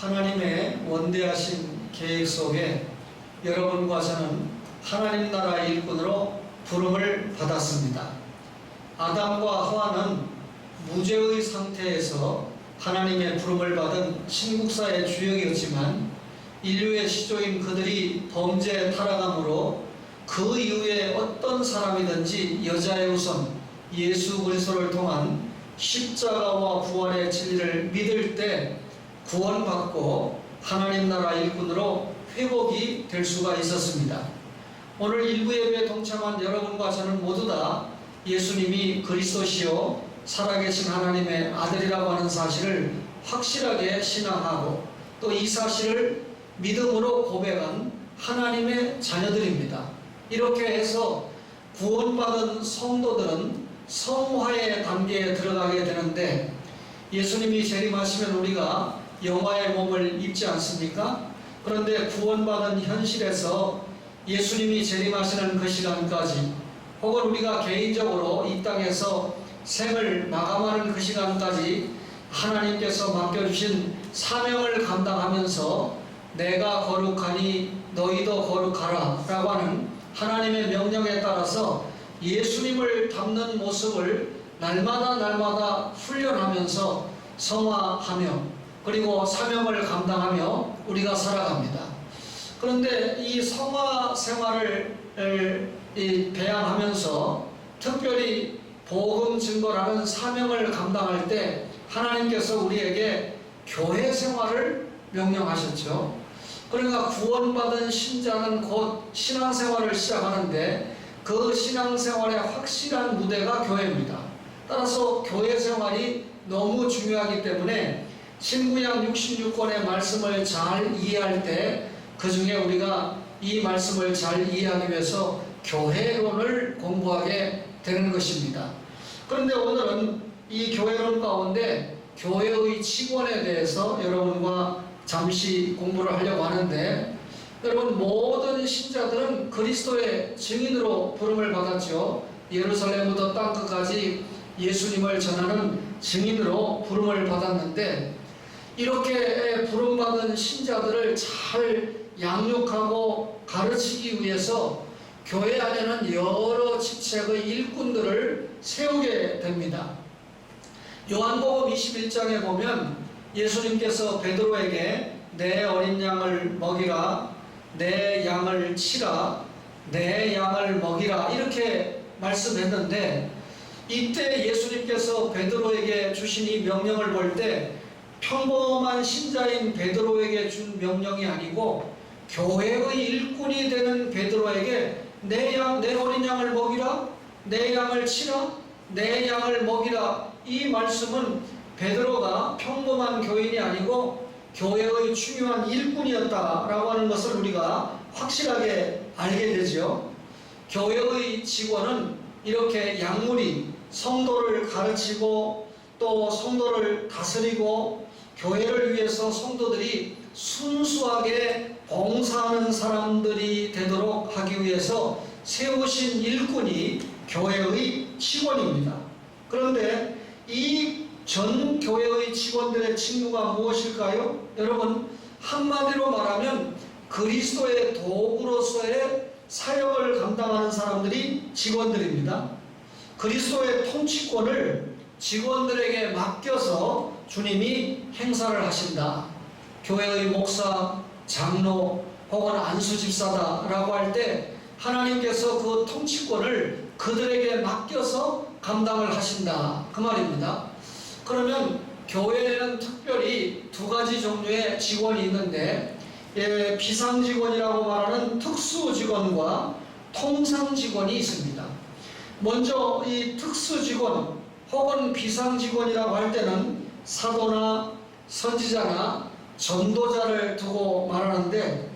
하나님의 원대하신 계획 속에 여러분과 저는 하나님 나라 일꾼으로 부름을 받았습니다. 아담과 하와는 무죄의 상태에서 하나님의 부름을 받은 신국사의 주역이었지만 인류의 시조인 그들이 범죄에 타락함으로 그 이후에 어떤 사람이든지 여자의 우선 예수 그리스도를 통한 십자가와 부활의 진리를 믿을 때 구원받고 하나님 나라 일꾼으로 회복이 될 수가 있었습니다. 오늘 일부 예배에 동참한 여러분과 저는 모두 다 예수님이 그리스도시요 살아계신 하나님의 아들이라고 하는 사실을 확실하게 신앙하고 또 이 사실을 믿음으로 고백한 하나님의 자녀들입니다. 이렇게 해서 구원받은 성도들은 성화의 단계에 들어가게 되는데, 예수님이 재림하시면 우리가 영화의 몸을 입지 않습니까? 그런데 구원받은 현실에서 예수님이 재림하시는 그 시간까지, 혹은 우리가 개인적으로 이 땅에서 생을 마감하는 그 시간까지 하나님께서 맡겨주신 사명을 감당하면서 내가 거룩하니 너희도 거룩하라 라고 하는 하나님의 명령에 따라서 예수님을 닮는 모습을 날마다 훈련하면서 성화하며 그리고 사명을 감당하며 우리가 살아갑니다. 그런데 이 성화 생활을 배양하면서 특별히 복음 증거라는 사명을 감당할 때 하나님께서 우리에게 교회 생활을 명령하셨죠. 그러니까 구원받은 신자는 곧 신앙생활을 시작하는데 그 신앙생활의 확실한 무대가 교회입니다. 따라서 교회 생활이 너무 중요하기 때문에 신구약 66권의 말씀을 잘 이해할 때 그 중에 우리가 이 말씀을 잘 이해하기 위해서 교회론을 공부하게 되는 것입니다. 그런데 오늘은 이 교회론 가운데 교회의 직원에 대해서 여러분과 잠시 공부를 하려고 하는데, 여러분 모든 신자들은 그리스도의 증인으로 부름을 받았죠. 예루살렘부터 땅끝까지 예수님을 전하는 증인으로 부름을 받았는데, 이렇게 부름받은 신자들을 잘 양육하고 가르치기 위해서 교회 안에는 여러 직책의 일꾼들을 세우게 됩니다. 요한복음 21장에 보면 예수님께서 베드로에게 내 어린 양을 먹이라, 내 양을 치라, 내 양을 먹이라 이렇게 말씀했는데, 이때 예수님께서 베드로에게 주신 이 명령을 볼 때 평범한 신자인 베드로에게 준 명령이 아니고 교회의 일꾼이 되는 베드로에게 내 어린 양을 먹이라, 내 양을 치라, 내 양을 먹이라, 이 말씀은 베드로가 평범한 교인이 아니고 교회의 중요한 일꾼이었다라고 하는 것을 우리가 확실하게 알게 되죠. 교회의 직원은 이렇게 약물이 성도를 가르치고 또 성도를 다스리고 교회를 위해서 성도들이 순수하게 봉사하는 사람들이 되도록 하기 위해서 세우신 일꾼이 교회의 직원입니다. 그런데 이 전 교회의 직원들의 직무가 무엇일까요? 여러분, 한마디로 말하면 그리스도의 도구로서의 사역을 감당하는 사람들이 직원들입니다. 그리스도의 통치권을 직원들에게 맡겨서 주님이 행사를 하신다. 교회의 목사, 장로 혹은 안수집사다라고 할 때 하나님께서 그 통치권을 그들에게 맡겨서 감당을 하신다, 그 말입니다. 그러면 교회에는 특별히 두 가지 종류의 직원이 있는데, 비상직원이라고 말하는 특수직원과 통상직원이 있습니다. 먼저 이 특수직원 혹은 비상직원이라고 할 때는 사도나 선지자나 전도자를 두고 말하는데,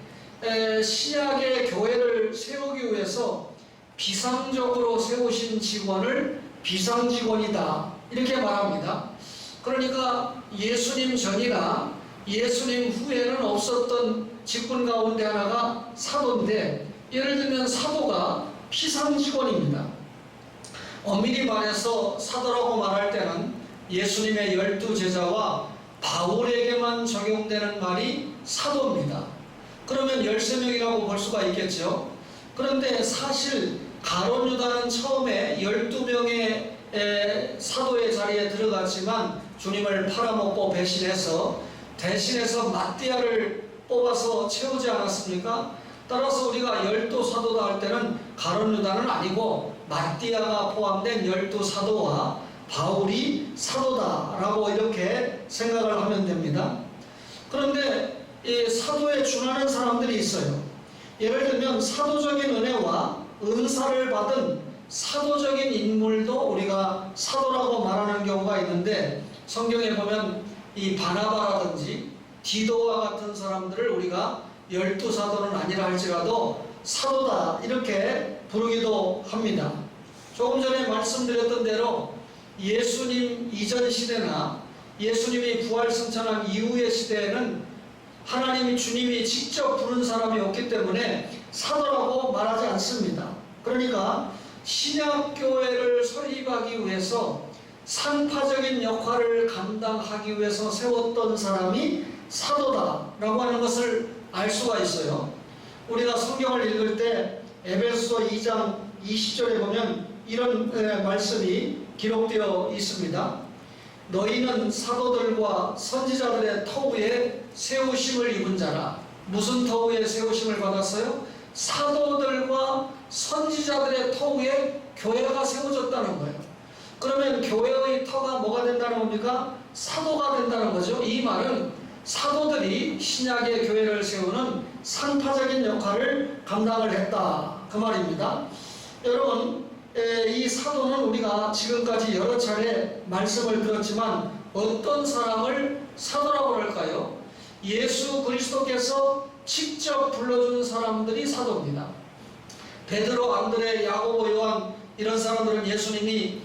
신약의 교회를 세우기 위해서 비상적으로 세우신 직원을 비상직원이다 이렇게 말합니다. 그러니까 예수님 전이나 예수님 후에는 없었던 직분 가운데 하나가 사도인데, 예를 들면 사도가 비상직원입니다. 엄밀히 말해서 사도라고 말할 때는 예수님의 12 제자와 바울에게만 적용되는 말이 사도입니다. 그러면 13명이라고 볼 수가 있겠죠. 그런데 사실 가룟 유다는 처음에 12명의 사도의 자리에 들어갔지만 주님을 팔아먹고 배신해서 대신해서 마띠아를 뽑아서 채우지 않았습니까? 따라서 우리가 12사도다 할 때는 가룟 유다는 아니고 마띠아가 포함된 12사도와 바울이 사도다라고 이렇게 생각을 하면 됩니다. 그런데 이 사도에 준하는 사람들이 있어요. 예를 들면 사도적인 은혜와 은사를 받은 사도적인 인물도 우리가 사도라고 말하는 경우가 있는데, 성경에 보면 이 바나바라든지 디도와 같은 사람들을 우리가 12사도는 아니라 할지라도 사도다 이렇게 부르기도 합니다. 조금 전에 말씀드렸던 대로 예수님 이전 시대나 예수님이 부활승천한 이후의 시대에는 하나님이 주님이 직접 부른 사람이 없기 때문에 사도라고 말하지 않습니다. 그러니까 신약교회를 설립하기 위해서 산파적인 역할을 감당하기 위해서 세웠던 사람이 사도다라고 하는 것을 알 수가 있어요. 우리가 성경을 읽을 때 에베소서 2장 20절에 보면 이런 말씀이 기록되어 있습니다. 너희는 사도들과 선지자들의 터위에 세우심을 입은 자라. 무슨 터위에 세우심을 받았어요? 사도들과 선지자들의 터위에 교회가 세워졌다는 거예요. 그러면 교회의 터가 뭐가 된다는 겁니까? 사도가 된다는 거죠. 이 말은 사도들이 신약의 교회를 세우는 상파적인 역할을 감당을 했다, 그 말입니다. 여러분, 이 사도는 우리가 지금까지 여러 차례 말씀을 들었지만 어떤 사람을 사도라고 할까요? 예수 그리스도께서 직접 불러준 사람들이 사도입니다. 베드로, 안드레, 야고보, 요한 이런 사람들은 예수님이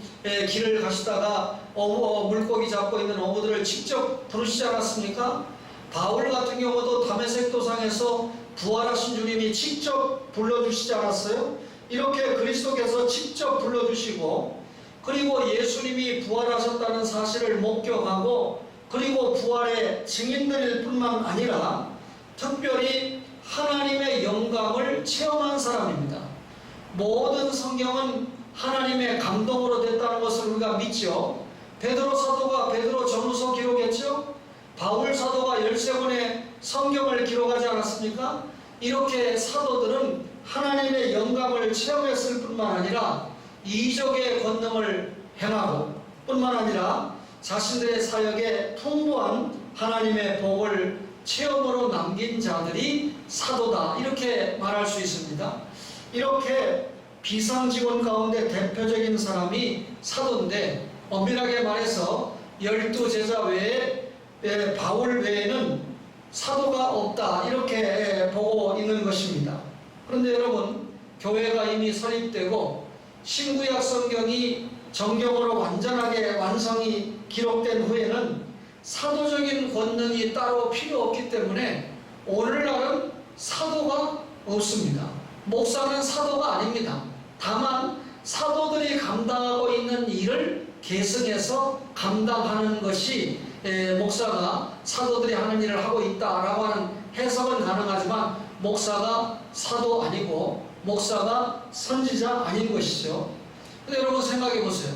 길을 가시다가 물고기 잡고 있는 어부들을 직접 부르시지 않았습니까? 바울 같은 경우도 다메섹 도상에서 부활하신 주님이 직접 불러주시지 않았어요? 이렇게 그리스도께서 직접 불러주시고, 그리고 예수님이 부활하셨다는 사실을 목격하고, 그리고 부활의 증인들일 뿐만 아니라 특별히 하나님의 영광을 체험한 사람입니다. 모든 성경은 하나님의 감동으로 됐다는 것을 우리가 믿죠. 베드로 사도가 베드로 전후서 기록했죠. 바울 사도가 13권의 성경을 기록하지 않았습니까? 이렇게 사도들은 하나님의 영광을 체험했을 뿐만 아니라 이적의 권능을 행하고 뿐만 아니라 자신들의 사역에 풍부한 하나님의 복을 체험으로 남긴 자들이 사도다, 이렇게 말할 수 있습니다. 이렇게 비상직원 가운데 대표적인 사람이 사도인데, 엄밀하게 말해서 12제자 외에 바울 외에는 사도가 없다, 이렇게 보고 있는 것입니다. 그런데 여러분, 교회가 이미 설립되고 신구약 성경이 정경으로 완전하게 완성이 기록된 후에는 사도적인 권능이 따로 필요 없기 때문에 오늘날은 사도가 없습니다. 목사는 사도가 아닙니다. 다만 사도들이 감당하고 있는 일을 계승해서 감당하는 것이 목사가 사도들이 하는 일을 하고 있다라고 하는 해석은 가능하지만 목사가 사도 아니고 목사가 선지자 아닌 것이죠. 근데 여러분 생각해 보세요.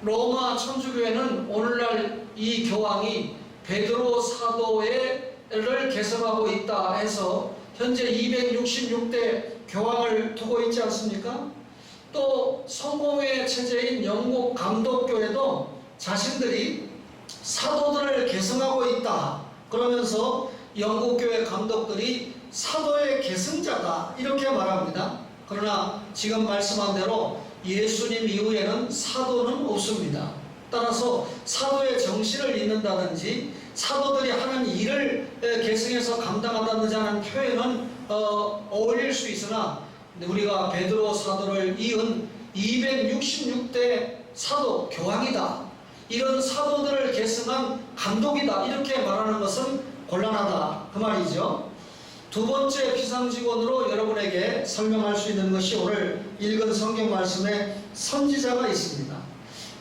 로마 천주교회는 오늘날 이 교황이 베드로 사도를 계승하고 있다 해서 현재 266대 교황을 두고 있지 않습니까? 또 성공회 체제인 영국 감독교회도 자신들이 사도들을 계승하고 있다 그러면서 영국교회 감독들이 사도의 계승자다 이렇게 말합니다. 그러나 지금 말씀한 대로 예수님 이후에는 사도는 없습니다. 따라서 사도의 정신을 잇는다든지 사도들이 하는 일을 계승해서 감당한다든지 하는 표현은 어울릴 수 있으나 우리가 베드로 사도를 이은 266대 사도 교황이다, 이런 사도들을 계승한 감독이다 이렇게 말하는 것은 곤란하다 그 말이죠. 두 번째 비상직원으로 여러분에게 설명할 수 있는 것이 오늘 읽은 성경 말씀에 선지자가 있습니다.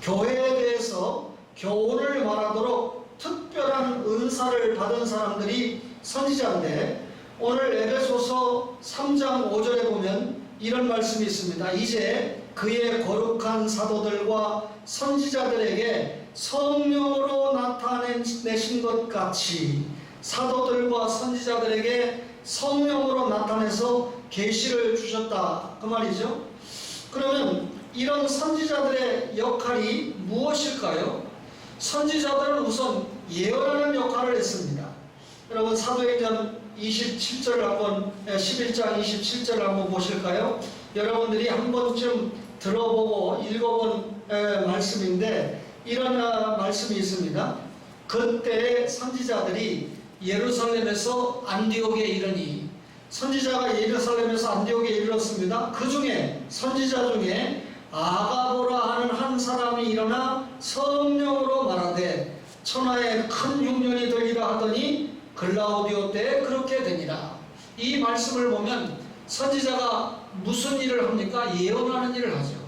교회에 대해서 교훈을 말하도록 특별한 은사를 받은 사람들이 선지자인데, 오늘 에베소서 3장 5절에 보면 이런 말씀이 있습니다. 이제 그의 거룩한 사도들과 선지자들에게 성령으로 나타내신 것 같이 사도들과 선지자들에게 성령으로 나타내서 계시를 주셨다, 그 말이죠. 그러면 이런 선지자들의 역할이 무엇일까요? 선지자들은 우선 예언하는 역할을 했습니다. 여러분, 사도행전 27절을 한번 11장 27절을 한번 보실까요? 여러분들이 한 번쯤 들어보고 읽어본 말씀인데, 이런 말씀이 있습니다. 그때 선지자들이 예루살렘에서 안디옥에 이르니, 선지자가 예루살렘에서 안디옥에 이르렀습니다. 그 중에 선지자 중에 아가보라 하는 한 사람이 일어나 성령으로 말하되 천하에 큰 흉년이 되리라 하더니 글라우디오 때에 그렇게 되니라. 이 말씀을 보면 선지자가 무슨 일을 합니까? 예언하는 일을 하죠.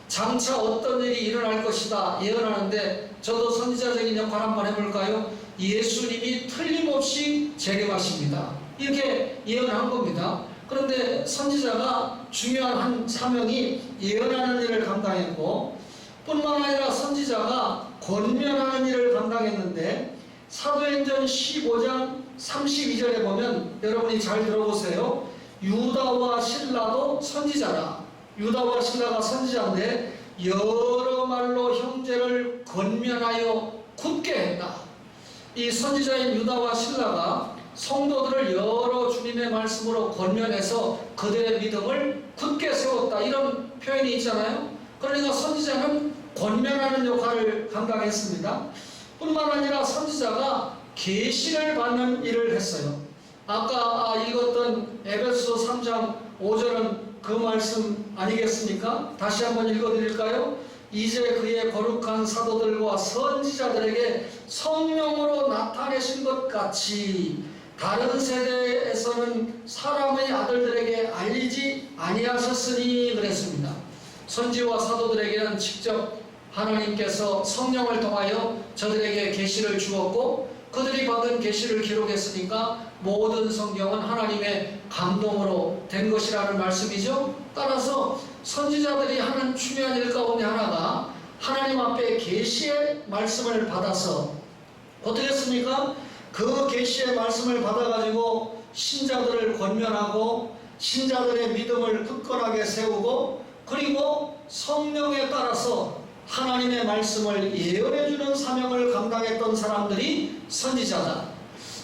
장차 어떤 일이 일어날 것이다 예언하는데, 저도 선지자적인 역할 한번 해볼까요? 예수님이 틀림없이 재림하십니다, 이렇게 예언한 겁니다. 그런데 선지자가 중요한 한 사명이 예언하는 일을 감당했고, 뿐만 아니라 선지자가 권면하는 일을 감당했는데, 사도행전 15장 32절에 보면, 여러분이 잘 들어보세요. 유다와 실라도 선지자라. 유다와 실라가 선지자인데 여러 말로 형제를 권면하여 굳게 했다. 이 선지자인 유다와 실라가 성도들을 여러 주님의 말씀으로 권면해서 그들의 믿음을 굳게 세웠다, 이런 표현이 있잖아요. 그러니까 선지자는 권면하는 역할을 감당했습니다. 뿐만 아니라 선지자가 계시를 받는 일을 했어요. 아까 읽었던 에베소서 3장 5절은 그 말씀 아니겠습니까? 다시 한번 읽어드릴까요? 이제 그의 거룩한 사도들과 선지자들에게 성령으로 나타내신 것 같이 다른 세대에서는 사람의 아들들에게 알리지 아니하셨으니 그랬습니다. 선지와 사도들에게는 직접 하나님께서 성령을 통하여 저들에게 계시를 주었고, 그들이 받은 계시를 기록했으니까 모든 성경은 하나님의 감동으로 된 것이라는 말씀이죠. 따라서 선지자들이 하는 중요한 일 가운데 하나가 하나님 앞에 계시의 말씀을 받아서 어떻게 했습니까? 그 계시의 말씀을 받아가지고 신자들을 권면하고 신자들의 믿음을 굳건하게 세우고, 그리고 성령에 따라서 하나님의 말씀을 예언해주는 사명을 감당했던 사람들이 선지자다.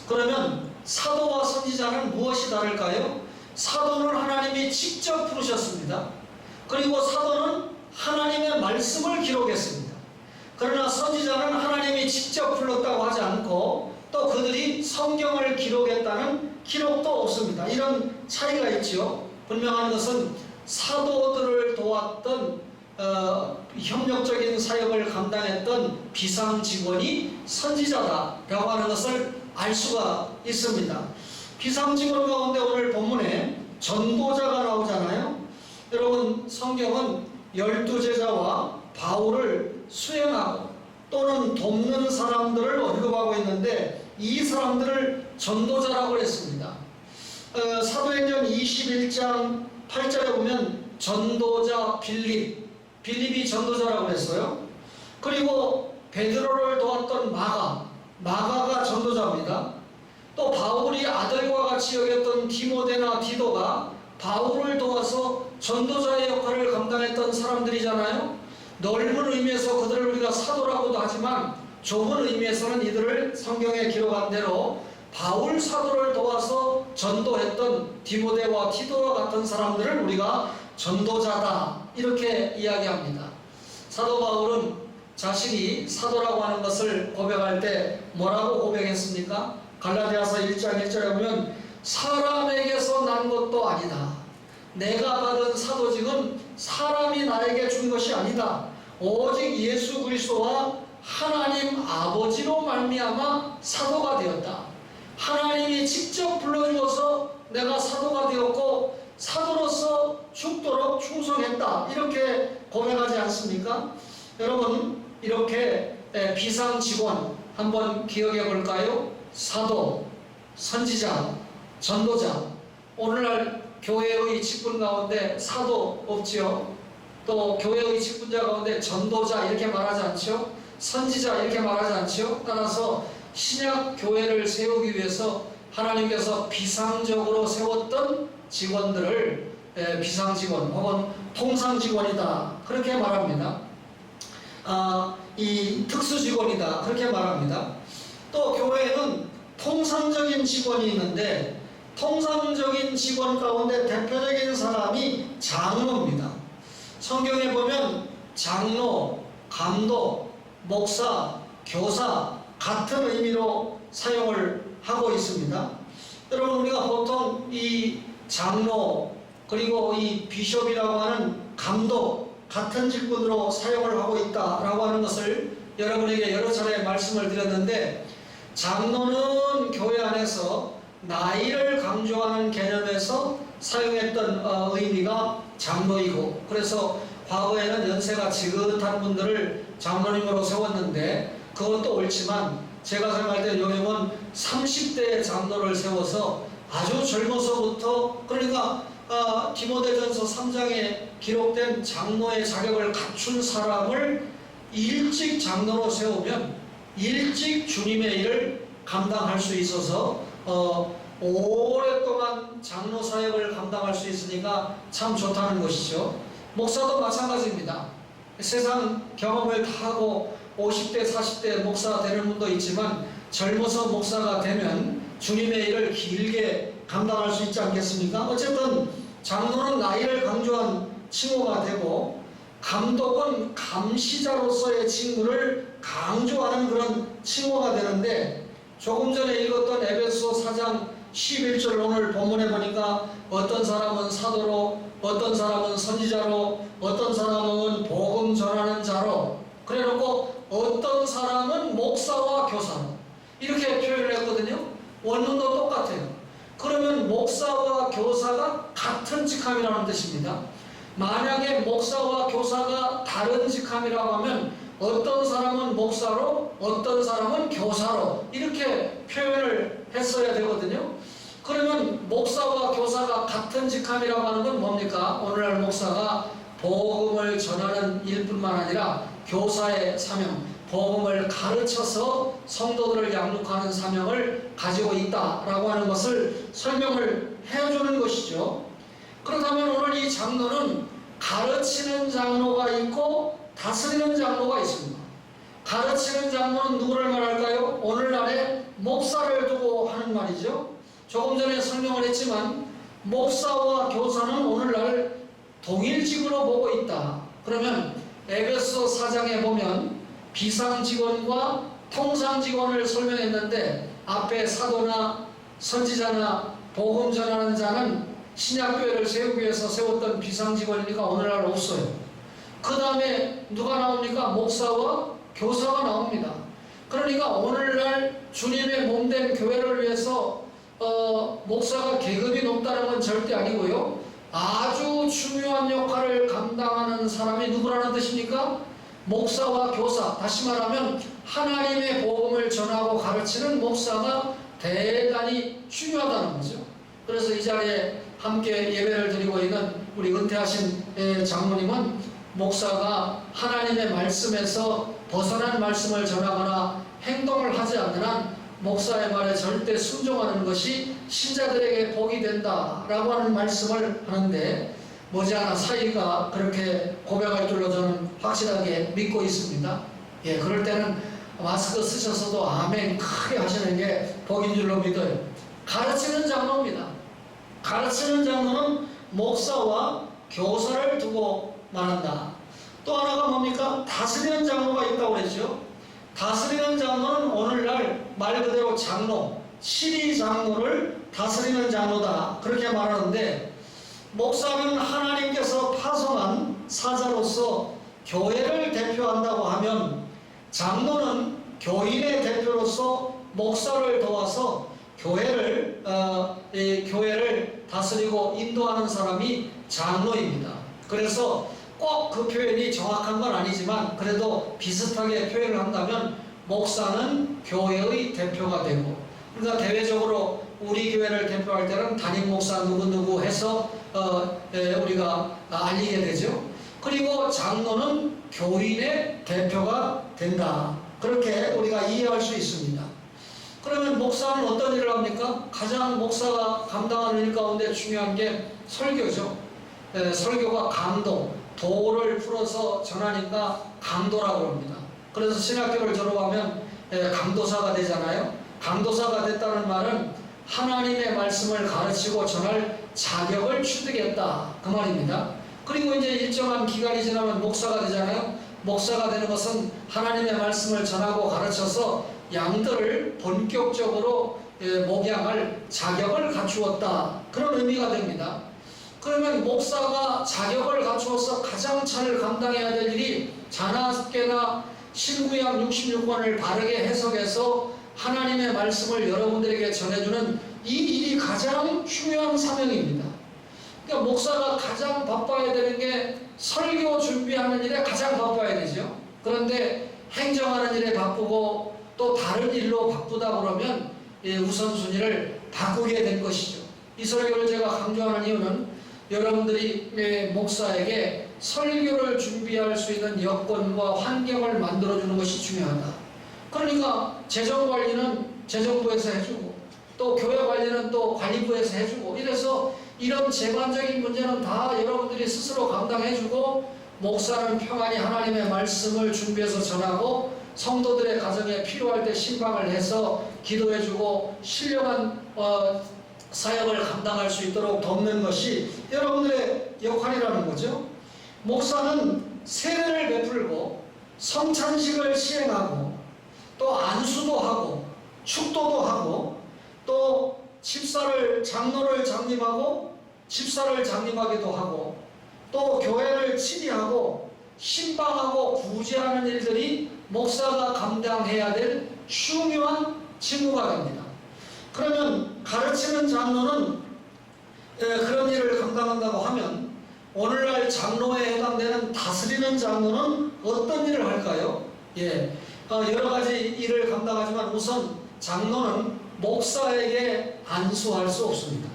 그러면 사도와 선지자는 무엇이 다를까요? 사도는 하나님이 직접 부르셨습니다. 그리고 사도는 하나님의 말씀을 기록했습니다. 그러나 선지자는 하나님이 직접 불렀다고 하지 않고 또 그들이 성경을 기록했다는 기록도 없습니다. 이런 차이가 있죠. 분명한 것은 사도들을 도왔던 협력적인 사역을 감당했던 비상 직원이 선지자다라고 하는 것을 알 수가 있습니다. 비상 직원 가운데 오늘 본문에 전도자가 나오잖아요. 여러분, 성경은 12제자와 바울을 수행하고 또는 돕는 사람들을 언급하고 있는데, 이 사람들을 전도자라고 했습니다. 사도행전 21장 8절에 보면 전도자 빌립이 전도자라고 했어요. 그리고 베드로를 도왔던 마가가 전도자입니다. 또 바울이 아들과 같이 여겼던 디모데나 디도가 바울을 도와서 전도자의 역할을 감당했던 사람들이잖아요. 넓은 의미에서 그들을 우리가 사도라고도 하지만 좁은 의미에서는 이들을 성경에 기록한 대로 바울 사도를 도와서 전도했던 디모데와 티도와 같은 사람들을 우리가 전도자다, 이렇게 이야기합니다. 사도 바울은 자신이 사도라고 하는 것을 고백할 때 뭐라고 고백했습니까? 갈라디아서 1장 1절에 보면 사람에게서 난 것도 아니다. 내가 받은 사도직은 사람이 나에게 준 것이 아니다. 오직 예수 그리스도와 하나님 아버지로 말미암아 사도가 되었다. 하나님이 직접 불러주어서 내가 사도가 되었고 사도로서 죽도록 충성했다, 이렇게 고백하지 않습니까? 여러분, 이렇게 비상 직원, 한번 기억해 볼까요? 사도, 선지자, 전도자. 오늘날 교회의 직분 가운데 사도 없지요. 또 교회의 직분자 가운데 전도자 이렇게 말하지 않죠. 선지자 이렇게 말하지 않죠. 따라서 신약 교회를 세우기 위해서 하나님께서 비상적으로 세웠던 직원들을 비상직원 혹은 통상직원이다 그렇게 말합니다. 이 특수직원이다 그렇게 말합니다. 또 교회에는 통상적인 직원이 있는데 통상적인 직원 가운데 대표적인 사람이 장로입니다. 성경에 보면 장로, 감독, 목사, 교사 같은 의미로 사용을 하고 있습니다. 여러분 우리가 보통 이 장로 그리고 이 비숍이라고 하는 감독 같은 직분으로 사용을 하고 있다라고 하는 것을 여러분에게 여러 차례 말씀을 드렸는데 장로는 교회 안에서 나이를 강조하는 개념에서 사용했던 의미가 장로이고 그래서 과거에는 연세가 지긋한 분들을 장로님으로 세웠는데 그것도 옳지만 제가 생각할 때 요즘은 30대의 장로를 세워서 아주 젊어서부터 그러니까 디모데전서 3장에 기록된 장로의 자격을 갖춘 사람을 일찍 장로로 세우면 일찍 주님의 일을 감당할 수 있어서 오랫동안 장로 사역을 감당할 수 있으니까 참 좋다는 것이죠. 목사도 마찬가지입니다. 세상 경험을 다 하고 50대 40대 목사가 되는 분도 있지만 젊어서 목사가 되면 주님의 일을 길게 감당할 수 있지 않겠습니까? 어쨌든 장로는 나이를 강조한 칭호가 되고 감독은 감시자로서의 직무를 강조하는 그런 칭호가 되는데 조금 전에 읽었던 에베소 4장 11절 오늘 본문에 보니까 어떤 사람은 사도로 어떤 사람은 선지자로 어떤 사람은 복음 전하는 자로 그래놓고 어떤 사람은 목사와 교사로 이렇게 표현을 했거든요. 원문도 똑같아요. 그러면 목사와 교사가 같은 직함이라는 뜻입니다. 만약에 목사와 교사가 다른 직함이라고 하면 어떤 사람은 목사로 어떤 사람은 교사로 이렇게 표현을 했어야 되거든요. 그러면 목사와 교사가 같은 직함이라고 하는 건 뭡니까? 오늘날 목사가 복음을 전하는 일뿐만 아니라 교사의 사명, 복음을 가르쳐서 성도들을 양육하는 사명을 가지고 있다라고 하는 것을 설명을 해주는 것이죠. 그렇다면 오늘 이 장로는 가르치는 장로가 있고 다스리는 장로가 있습니다. 가르치는 장로는 누구를 말할까요? 오늘날에 목사를 두고 하는 말이죠. 조금 전에 설명을 했지만 목사와 교사는 오늘날 동일직으로 보고 있다. 그러면 에베소 4장에 보면 비상직원과 통상직원을 설명했는데 앞에 사도나 선지자나 복음 전하는 자는 신약교회를 세우기 위해서 세웠던 비상직원이니까 오늘날 없어요. 그 다음에 누가 나옵니까? 목사와 교사가 나옵니다. 그러니까 오늘날 주님의 몸된 교회를 위해서 목사가 계급이 높다는 건 절대 아니고요. 아주 중요한 역할을 감당하는 사람이 누구라는 뜻입니까? 목사와 교사, 다시 말하면 하나님의 복음을 전하고 가르치는 목사가 대단히 중요하다는 거죠. 그래서 이 자리에 함께 예배를 드리고 있는 우리 은퇴하신 장로님은 목사가 하나님의 말씀에서 벗어난 말씀을 전하거나 행동을 하지 않는 한 목사의 말에 절대 순종하는 것이 신자들에게 복이 된다라고 하는 말씀을 하는데 머지않아 사이가 그렇게 고백할 줄로 저는 확실하게 믿고 있습니다. 예, 그럴 때는 마스크 쓰셔서도 아멘 크게 하시는 게 복인 줄로 믿어요. 가르치는 장로입니다. 가르치는 장로는 목사와 교사를 두고 말한다. 또 하나가 뭡니까? 다스리는 장로가 있다고 그랬죠. 다스리는 장로는 오늘날 말 그대로 장로, 시리 장로를 다스리는 장로다 그렇게 말하는데 목사는 하나님께서 파송한 사자로서 교회를 대표한다고 하면 장로는 교인의 대표로서 목사를 도와서 교회를 다스리고 인도하는 사람이 장로입니다. 그래서 꼭 그 표현이 정확한 건 아니지만 그래도 비슷하게 표현을 한다면 목사는 교회의 대표가 되고, 그러니까 대외적으로 우리 교회를 대표할 때는 담임 목사 누구누구 해서 우리가 알리게 되죠. 그리고 장로는 교인의 대표가 된다. 그렇게 우리가 이해할 수 있습니다. 그러면 목사는 어떤 일을 합니까? 가장 목사가 감당하는 일 가운데 중요한 게 설교죠. 설교가 강도, 도를 풀어서 전하니까 강도라고 합니다. 그래서 신학교를 졸업하면 강도사가 되잖아요. 강도사가 됐다는 말은 하나님의 말씀을 가르치고 전할 자격을 취득했다, 그 말입니다. 그리고 이제 일정한 기간이 지나면 목사가 되잖아요. 목사가 되는 것은 하나님의 말씀을 전하고 가르쳐서 양들을 본격적으로 목양할 자격을 갖추었다, 그런 의미가 됩니다. 그러면 목사가 자격을 갖추어서 가장 잘 감당해야 될 일이 자나깨나 신구약 66권을 바르게 해석해서 하나님의 말씀을 여러분들에게 전해주는 이 일이 가장 중요한 사명입니다. 그러니까 목사가 가장 바빠야 되는 게 설교 준비하는 일에 가장 바빠야 되죠. 그런데 행정하는 일에 바쁘고 또 다른 일로 바쁘다 그러면 우선순위를 바꾸게 된 것이죠. 이 설교를 제가 강조하는 이유는 여러분들이 목사에게 설교를 준비할 수 있는 여건과 환경을 만들어주는 것이 중요하다. 그러니까 재정관리는 재정부에서 해주고, 또 교회관리는 또 관리부에서 해주고, 이래서 이런 재관적인 문제는 다 여러분들이 스스로 감당해주고, 목사는 평안히 하나님의 말씀을 준비해서 전하고, 성도들의 가정에 필요할 때 신방을 해서 기도해주고 신령한 사역을 감당할 수 있도록 돕는 것이 여러분들의 역할이라는 거죠. 목사는 세례를 베풀고 성찬식을 시행하고 또 안수도 하고 축도도 하고 또 장로를 장립하고 집사를 장립하기도 하고 또 교회를 치리하고 신방하고 구제하는 일들이 목사가 감당해야 될 중요한 직무가 됩니다. 그러면 가르치는 장로는 그런 일을 감당한다고 하면 오늘날 장로에 해당되는 다스리는 장로는 어떤 일을 할까요? 여러 가지 일을 감당하지만 우선 장로는 목사에게 안수할 수 없습니다.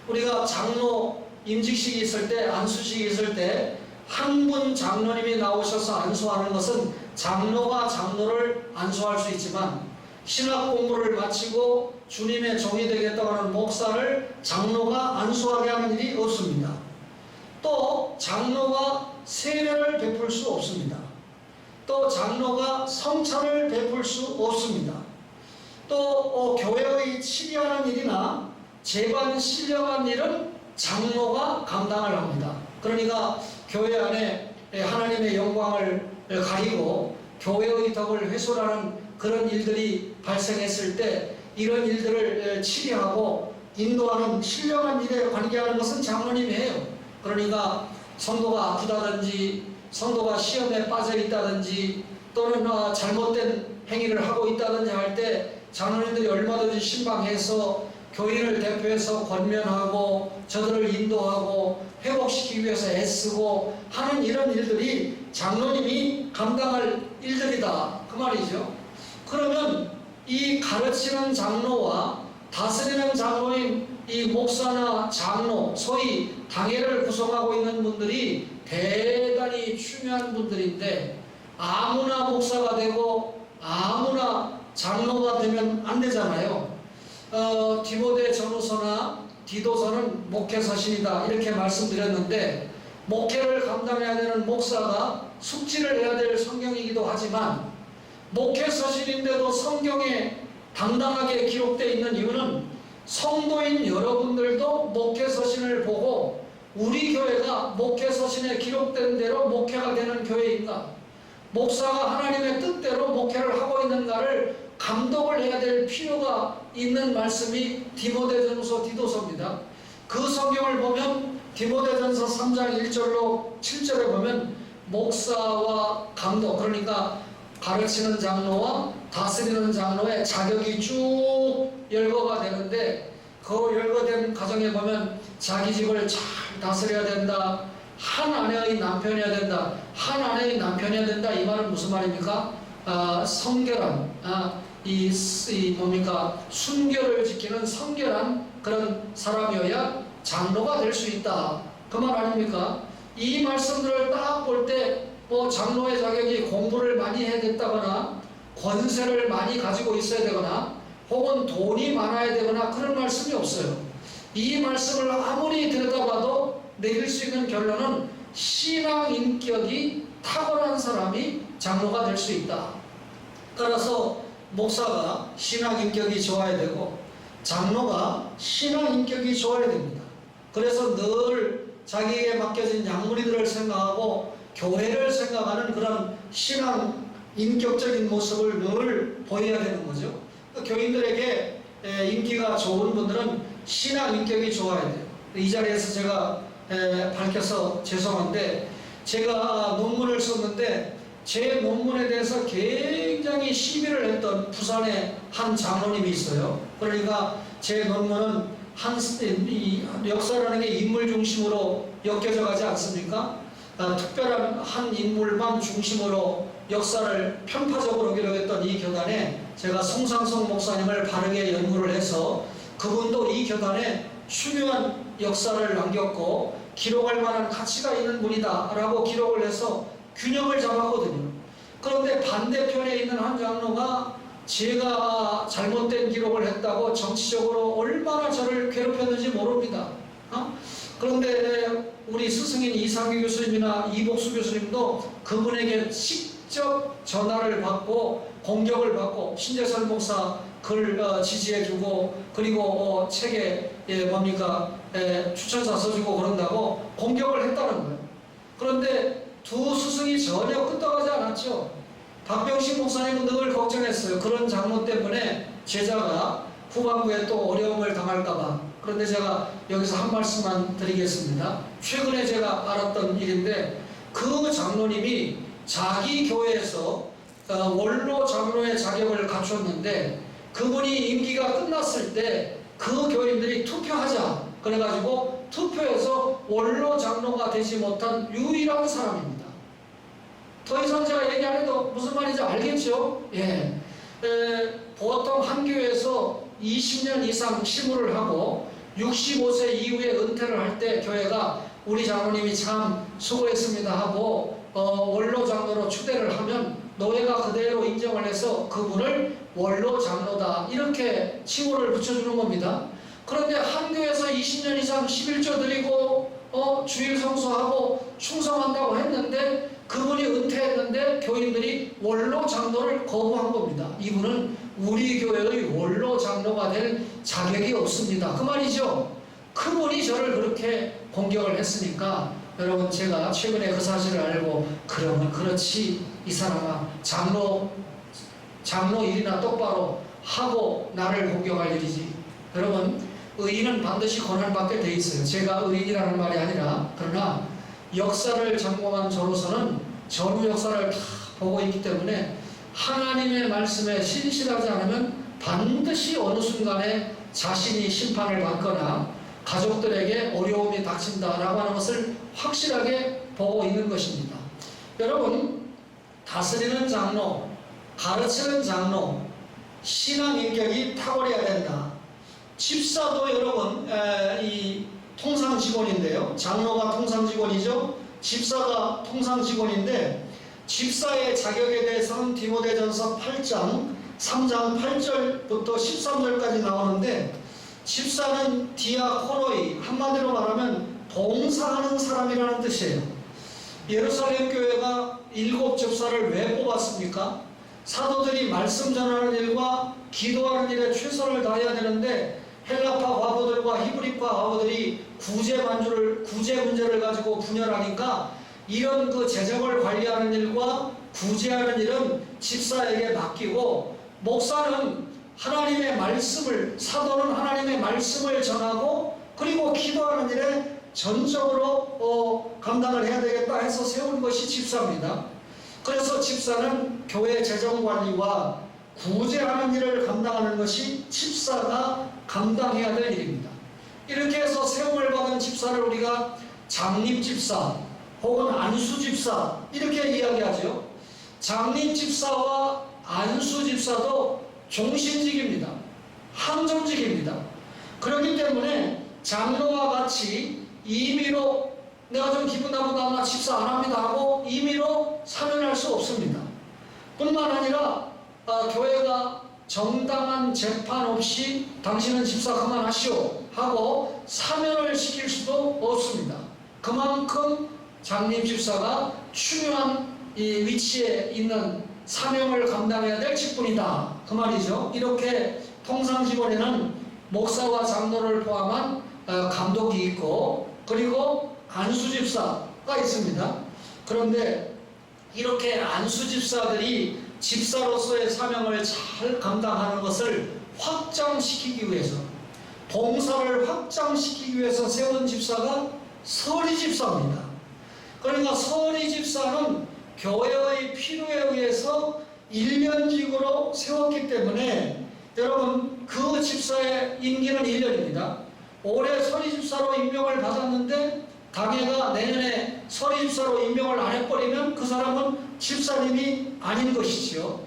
우리가 장로 임직식이 있을 때, 안수식이 있을 때 한 분 장로님이 나오셔서 안수하는 것은 장로가 장로를 안수할 수 있지만 신학 공부를 마치고 주님의 종이 되겠다고 하는 목사를 장로가 안수하게 하는 일이 없습니다. 또 장로가 세례를 베풀 수 없습니다. 또 장로가 성찬을 베풀 수 없습니다. 또 교회의 치리하는 일이나 재관 신령한 일은 장로가 감당을 합니다. 그러니까 교회 안에 하나님의 영광을 가리고 교회의 덕을 훼손하는 그런 일들이 발생했을 때 이런 일들을 치리하고 인도하는 신령한 일에 관계하는 것은 장로님이에요. 그러니까 성도가 아프다든지 성도가 시험에 빠져 있다든지 또는 잘못된 행위를 하고 있다든지 할 때 장로님들이 얼마든지 신방해서 교인을 대표해서 권면하고 저들을 인도하고 회복시키기 위해서 애쓰고 하는 이런 일들이 장로님이 감당할 일들이다, 그 말이죠. 그러면 이 가르치는 장로와 다스리는 장로인 이 목사나 장로, 소위 당회를 구성하고 있는 분들이 대단히 중요한 분들인데 아무나 목사가 되고 아무나 장로가 되면 안 되잖아요. 디모데 전후서나 디도서는 목회서신이다 이렇게 말씀드렸는데 목회를 감당해야 되는 목사가 숙지를 해야 될 성경이기도 하지만 목회서신인데도 성경에 당당하게 기록되어 있는 이유는 성도인 여러분들도 목회서신을 보고 우리 교회가 목회서신에 기록된 대로 목회가 되는 교회인가, 목사가 하나님의 뜻대로 목회를 하고 있는가를 감독을 해야 될 필요가 있는 말씀이 디모데전서 디도서입니다. 그 성경을 보면 디모데전서 3장 1절로 7절에 보면 목사와 감독, 그러니까 가르치는 장로와 다스리는 장로의 자격이 쭉 열거가 되는데 그 열거된 가정에 보면 자기 집을 잘 다스려야 된다, 한 아내의 남편이어야 된다. 한 아내의 남편이어야 된다, 이 말은 무슨 말입니까? 성결한 뭡니까 순결을 지키는 성결한 그런 사람이어야 장로가 될 수 있다. 그 말 아닙니까? 이 말씀들을 딱 볼 때 뭐 장로의 자격이 공부를 많이 해야 됐다거나 권세를 많이 가지고 있어야 되거나 혹은 돈이 많아야 되거나 그런 말씀이 없어요. 이 말씀을 아무리 들여다봐도 내릴 수 있는 결론은 신앙 인격이 탁월한 사람이 장로가 될 수 있다. 따라서 목사가 신앙 인격이 좋아야 되고 장로가 신앙 인격이 좋아야 됩니다. 그래서 늘 자기에게 맡겨진 양무리들을 생각하고 교회를 생각하는 그런 신앙 인격적인 모습을 늘 보여야 되는 거죠. 교인들에게 인기가 좋은 분들은 신앙 인격이 좋아야 돼요. 이 자리에서 제가 밝혀서 죄송한데 제가 논문을 썼는데 제 논문에 대해서 굉장히 시비를 했던 부산의 한 장로님이 있어요. 그러니까 제 논문은 역사라는 게 인물 중심으로 엮여져 가지 않습니까? 특별한 한 인물만 중심으로 역사를 편파적으로 기록했던 이 교단에 제가 송상석 목사님을 바르게 연구를 해서 그분도 이 교단에 중요한 역사를 남겼고 기록할 만한 가치가 있는 분이다 라고 기록을 해서 균형을 잡았거든요. 그런데 반대편에 있는 한 장로가 제가 잘못된 기록을 했다고 정치적으로 얼마나 저를 괴롭혔는지 모릅니다. 그런데 우리 스승인 이상규 교수님이나 이복수 교수님도 그분에게 직접 전화를 받고 공격을 받고 신재설 목사 글 지지해주고 그리고 책에 추천사 써주고 그런다고 공격을 했다는 거예요. 그런데 두 스승이 전혀 끄떡하지 않았죠. 박병식 목사님은 늘 걱정했어요. 그런 장로 때문에 제자가 후반부에 또 어려움을 당할까봐. 그런데 제가 여기서 한 말씀만 드리겠습니다. 최근에 제가 알았던 일인데 그 장로님이 자기 교회에서 원로 장로의 자격을 갖췄는데 그분이 임기가 끝났을 때 그 교인들이 투표하자 그래가지고 투표해서 원로 장로가 되지 못한 유일한 사람입니다. 더 이상 제가 얘기 안 해도 무슨 말인지 알겠죠? 예. 보통 한 교회에서 20년 이상 시무를 하고 65세 이후에 은퇴를 할 때 교회가 우리 장로님이 참 수고했습니다 하고 원로 장로로 추대를 하면 노회가 그대로 인정을 해서 그분을 원로 장로다 이렇게 칭호를 붙여주는 겁니다. 그런데 한 교회에서 20년 이상 11조 드리고 주일 성수하고 충성한다고 했는데 그분이 은퇴했는데 교인들이 원로 장로를 거부한 겁니다. 이분은 우리 교회의 원로 장로가 될 자격이 없습니다. 그 말이죠. 그분이 저를 그렇게 공격을 했으니까 여러분 제가 최근에 그 사실을 알고 그러면 그렇지 이 사람아 장로 일이나 똑바로 하고 나를 공격할 일이지. 여러분 의인은 반드시 고난받게 돼 있어요. 제가 의인이라는 말이 아니라 그러나 역사를 전공한 저로서는 전후 역사를 다 보고 있기 때문에 하나님의 말씀에 신실하지 않으면 반드시 어느 순간에 자신이 심판을 받거나 가족들에게 어려움이 닥친다라고 하는 것을 확실하게 보고 있는 것입니다. 여러분 다스리는 장로, 가르치는 장로, 신앙 인격이 탁월해야 된다. 집사도 여러분 이 통상 직원인데요. 장로가 통상 직원이죠. 집사가 통상 직원인데 집사의 자격에 대해서는 디모데전서 8장 3장 8절부터 13절까지 나오는데 집사는 디아코노이 한마디로 말하면 봉사하는 사람이라는 뜻이에요. 예루살렘 교회가 7 집사를 왜 뽑았습니까? 사도들이 말씀 전하는 일과 기도하는 일에 최선을 다해야 되는데 헬라파 과부들과 히브리파 과부들이 구제 문제를 가지고 분열하니까 이런 그 재정을 관리하는 일과 구제하는 일은 집사에게 맡기고 목사는 하나님의 말씀을 사도는 하나님의 말씀을 전하고 그리고 기도하는 일에 전적으로 감당을 해야 되겠다 해서 세운 것이 집사입니다. 그래서 집사는 교회 재정관리와 구제하는 일을 감당하는 것이 집사가 감당해야 될 일입니다. 이렇게 해서 세움을 받은 집사를 우리가 장립집사 혹은 안수집사 이렇게 이야기하죠. 장립 집사와 안수 집사도 종신직입니다. 항정직입니다. 그렇기 때문에 장로와 같이 임의로 내가 좀 기분 나쁘다 나 집사 안 합니다 하고 임의로 사면할 수 없습니다. 뿐만 아니라 교회가 정당한 재판 없이 당신은 집사 그만하시오 하고 사면을 시킬 수도 없습니다. 그만큼 장립 집사가 중요한 이 위치에 있는 사명을 감당해야 될 직분이다 그 말이죠. 이렇게 통상직원에는 목사와 장로를 포함한 감독이 있고 그리고 안수집사가 있습니다. 그런데 이렇게 안수집사들이 집사로서의 사명을 잘 감당하는 것을 확장시키기 위해서 봉사를 확장시키기 위해서 세운 집사가 서리집사입니다. 그러니까 서리집사는 교회의 필요에 의해서 일년직으로 세웠기 때문에 여러분 그 집사의 임기는 1년입니다. 올해 서리집사로 임명을 받았는데 가게가 내년에 서리집사로 임명을 안 해버리면 그 사람은 집사님이 아닌 것이지요.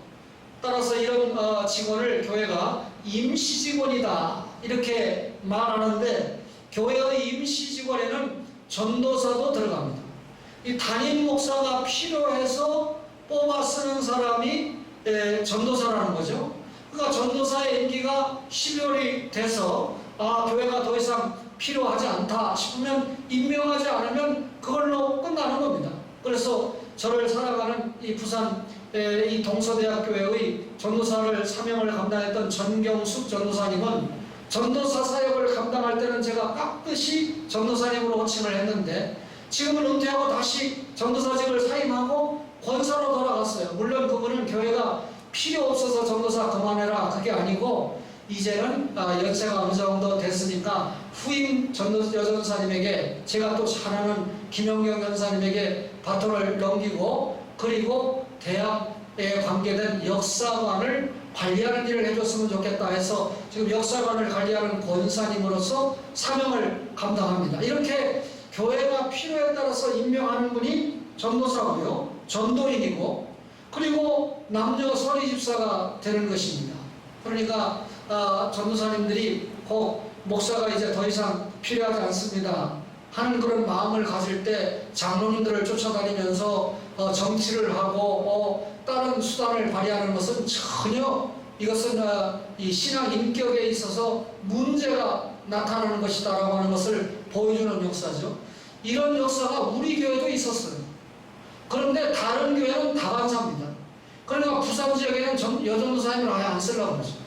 따라서 이런 직원을 교회가 임시직원이다 이렇게 말하는데 교회의 임시직원에는 전도사도 들어갑니다. 이 담임 목사가 필요해서 뽑아 쓰는 사람이 전도사라는 거죠. 그러니까 전도사의 임기가 12월이 돼서 교회가 더 이상 필요하지 않다 싶으면 임명하지 않으면 그걸로 끝나는 겁니다. 그래서 저를 살아가는 이 부산 이 동서대학교회의 전도사를 사명을 감당했던 전경숙 전도사님은 전도사 사역을 감당할 때는 제가 깍듯이 전도사님으로 호칭을 했는데 지금은 은퇴하고 다시 전도사직을 사임하고 권사로 돌아갔어요. 물론 그분은 교회가 필요 없어서 전도사 그만해라 그게 아니고 이제는 연세가 어느 정도 됐으니까 후임 여전사님에게 제가 또 잘 아는 김영경 연사님에게 바톤을 넘기고 그리고 대학에 관계된 역사관을 관리하는 일을 해줬으면 좋겠다 해서 지금 역사관을 관리하는 권사님으로서 사명을 감당합니다. 이렇게 교회가 필요에 따라서 임명하는 분이 전도사고요. 전도인이고 그리고 남녀 서리집사가 되는 것입니다. 그러니까 전도사님들이 꼭 목사가 이제 더 이상 필요하지 않습니다 하는 그런 마음을 가질 때 장로님들을 쫓아다니면서 정치를 하고 다른 수단을 발휘하는 것은 전혀 이것은 이 신앙 인격에 있어서 문제가 나타나는 것이다 라고 하는 것을 보여주는 역사죠. 이런 역사가 우리 교회도 있었어요. 그런데 다른 교회는 다반사입니다. 그러니까 부산 지역에는 여전도사님을 아예 안 쓰려고 그러죠.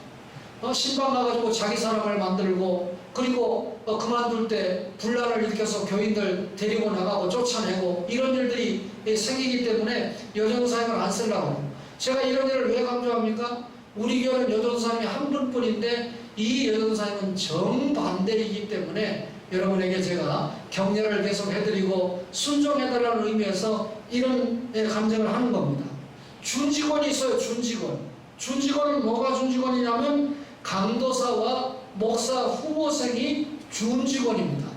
신방 가가지고 자기 사람을 만들고 그리고 그만둘 때 분란을 일으켜서 교인들 데리고 나가고 쫓아내고 이런 일들이 생기기 때문에 여전도사님을 안 쓰려고 해요. 제가 이런 일을 왜 강조합니까? 우리 교회는 여전도사님이 한 분뿐인데 이 여전도사님은 정반대이기 때문에 여러분에게 제가 격려를 계속 해드리고 순종해달라는 의미에서 이런 감정을 하는 겁니다. 준직원이 있어요. 준직원은 뭐가 준직원이냐면 강도사와 목사 후보생이 준직원입니다.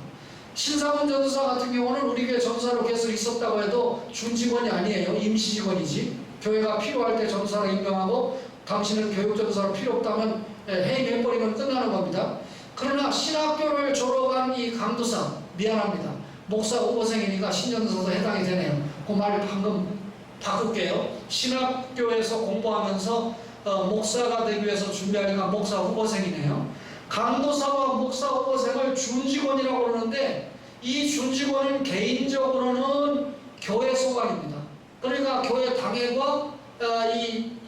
신상훈 전도사 같은 경우는 우리 교회 전도사로 계속 있었다고 해도 준직원이 아니에요. 임시직원이지. 교회가 필요할 때 전도사로 임명하고 당신은 교육전도사로 필요 없다면 해임해버리면 끝나는 겁니다. 그러나 신학교를 졸업한 이 강도사 미안합니다. 목사 후보생이니까 신전도사도 해당이 되네요. 그 말을 방금 바꿀게요. 신학교에서 공부하면서 목사가 되기 위해서 준비하니까 목사 후보생이네요. 강도사와 목사 후보생을 준직원이라고 그러는데 이 준직원은 개인적으로는 교회 소관입니다. 그러니까 교회 당회가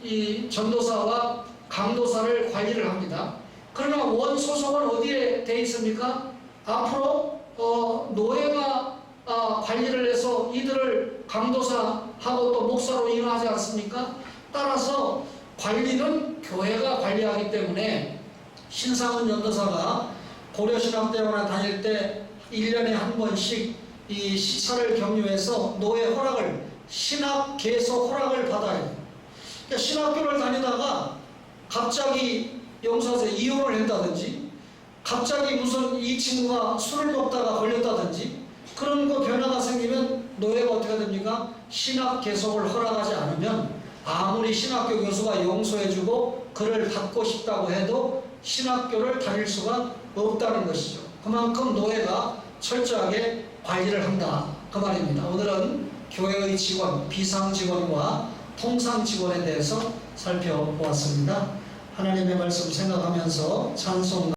이 전도사와 강도사를 관리를 합니다. 그러나 원소속은 어디에 돼 있습니까? 앞으로 노예가 관리를 해서 이들을 강도사하고 또 목사로 임하지 않습니까? 따라서 관리는 교회가 관리하기 때문에 신상훈 전도사가 고려신학대학원에 다닐 때 1년에 한 번씩 이 시차를 경유해서 노예 허락을 신학 개소 허락을 받아야 돼요. 그러니까 신학교를 다니다가 갑자기 용서하세요 이혼을 했다든지 갑자기 무슨 이 친구가 술을 먹다가 걸렸다든지 그런 거 변화가 생기면 노예가 어떻게 됩니까? 신학 개속을 허락하지 않으면 아무리 신학교 교수가 용서해주고 그를 받고 싶다고 해도 신학교를 다닐 수가 없다는 것이죠. 그만큼 노예가 철저하게 관리를 한다 그 말입니다. 오늘은 교회의 직원, 비상 직원과 통상 직원에 대해서 살펴보았습니다. 하나님의 말씀 생각하면서 찬송